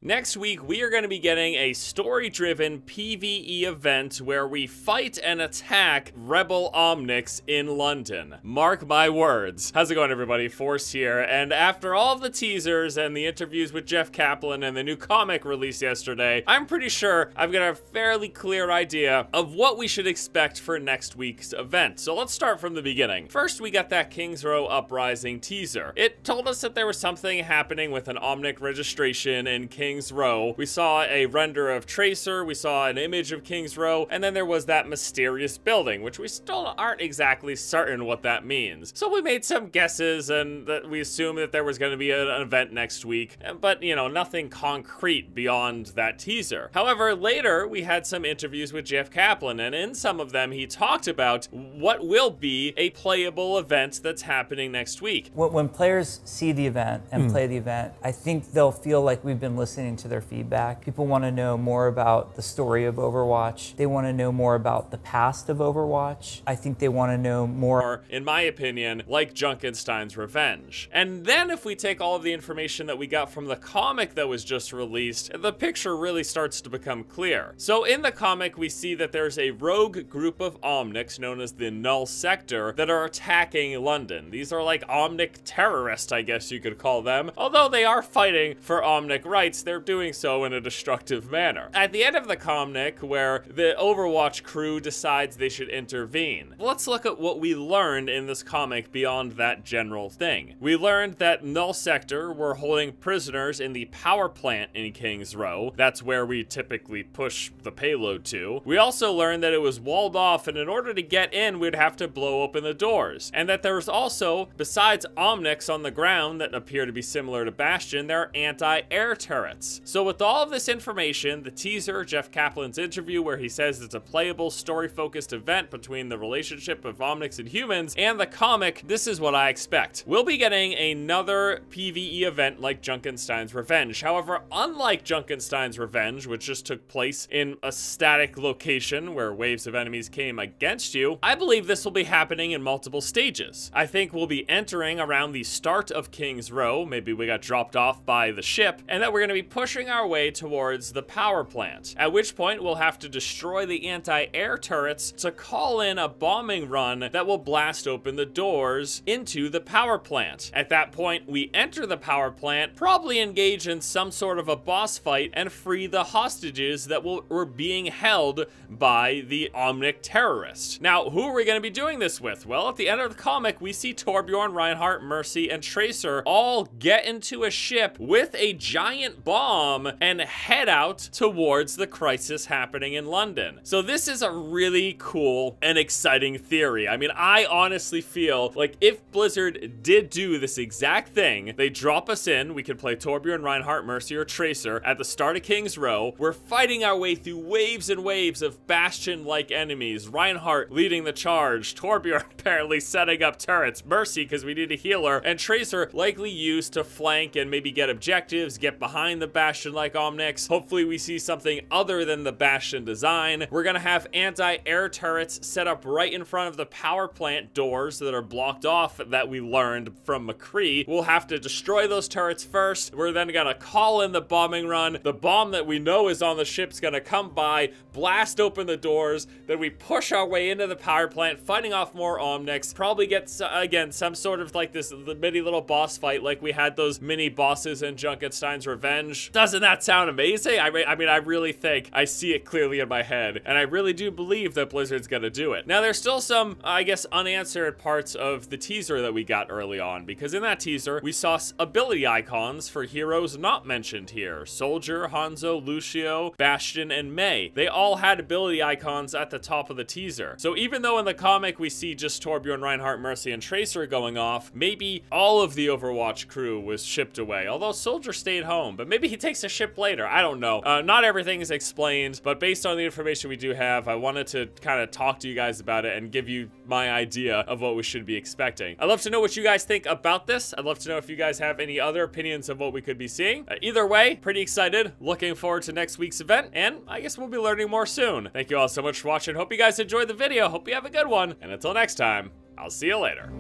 Next week, we are going to be getting a story-driven PvE event where we fight and attack Rebel Omnics in London. Mark my words. How's it going, everybody? Force here, and after all of the teasers and the interviews with Jeff Kaplan and the new comic released yesterday, I'm pretty sure I've got a fairly clear idea of what we should expect for next week's event. So let's start from the beginning. First, we got that Kings Row Uprising teaser. It told us that there was something happening with an Omnic registration in Kings Row. We saw a render of Tracer, we saw an image of Kings Row, and then there was that mysterious building, which we still aren't exactly certain what that means. So we made some guesses, and that we assumed that there was going to be an event next week, but you know, nothing concrete beyond that teaser. However, later we had some interviews with Jeff Kaplan, and in some of them he talked about what will be a playable event that's happening next week. When players see the event and play the event, I think they'll feel like we've been listening to their feedback. People want to know more about the story of Overwatch. They want to know more about the past of Overwatch. I think they want to know more, in my opinion, like Junkenstein's Revenge. And then if we take all of the information that we got from the comic that was just released, the picture really starts to become clear. So in the comic, we see that there's a rogue group of Omnics known as the Null Sector that are attacking London. These are like Omnic terrorists, I guess you could call them. Although they are fighting for Omnic rights, they're doing so in a destructive manner. At the end of the comic, where the Overwatch crew decides they should intervene, let's look at what we learned in this comic beyond that general thing. We learned that Null Sector were holding prisoners in the power plant in Kings Row. That's where we typically push the payload to. We also learned that it was walled off, and in order to get in, we'd have to blow open the doors. And that there was also, besides Omnics on the ground that appear to be similar to Bastion, there are anti-air turrets. So with all of this information, the teaser, Jeff Kaplan's interview where he says it's a playable, story-focused event between the relationship of Omnics and humans, and the comic, this is what I expect. We'll be getting another PvE event like Junkenstein's Revenge. However, unlike Junkenstein's Revenge, which just took place in a static location where waves of enemies came against you, I believe this will be happening in multiple stages. I think we'll be entering around the start of Kings Row, maybe we got dropped off by the ship, and that we're going to be pushing our way towards the power plant, at which point we'll have to destroy the anti-air turrets to call in a bombing run that will blast open the doors into the power plant. At that point, we enter the power plant, probably engage in some sort of a boss fight, and free the hostages that were being held by the Omnic terrorists. Now, who are we going to be doing this with? Well, at the end of the comic, we see Torbjorn, Reinhardt, Mercy, and Tracer all get into a ship with a giant bomb and head out towards the crisis happening in London. So this is a really cool and exciting theory. I mean, I honestly feel like if Blizzard did do this exact thing, they drop us in, we could play Torbjorn, Reinhardt, Mercy, or Tracer at the start of Kings Row. We're fighting our way through waves and waves of Bastion-like enemies. Reinhardt leading the charge, Torbjorn apparently setting up turrets, Mercy because we need a healer, and Tracer likely used to flank and maybe get objectives, get behind the Bastion-like Omnics. Hopefully we see something other than the Bastion design. We're gonna have anti-air turrets set up right in front of the power plant doors that are blocked off that we learned from McCree. We'll have to destroy those turrets first. We're then gonna call in the bombing run. The bomb that we know is on the ship's gonna come by, blast open the doors, then we push our way into the power plant, fighting off more Omnics, probably get, again, some sort of like this mini little boss fight like we had those mini bosses in Junkenstein's Revenge. Doesn't that sound amazing? I mean, I really think I see it clearly in my head, and I really do believe that Blizzard's gonna do it. Now, there's still some, I guess, unanswered parts of the teaser that we got early on, because in that teaser, we saw ability icons for heroes not mentioned here. Soldier, Hanzo, Lucio, Bastion, and Mei. They all had ability icons at the top of the teaser. So even though in the comic we see just Torbjorn, Reinhardt, Mercy, and Tracer going off, maybe all of the Overwatch crew was shipped away, although Soldier stayed home, but maybe he takes a ship later. I don't know. Not everything is explained, but based on the information we do have, I wanted to kind of talk to you guys about it and give you my idea of what we should be expecting. I'd love to know what you guys think about this. I'd love to know if you guys have any other opinions of what we could be seeing. Either way, pretty excited. Looking forward to next week's event, and I guess we'll be learning more soon. Thank you all so much for watching. Hope you guys enjoyed the video. Hope you have a good one, and until next time, I'll see you later.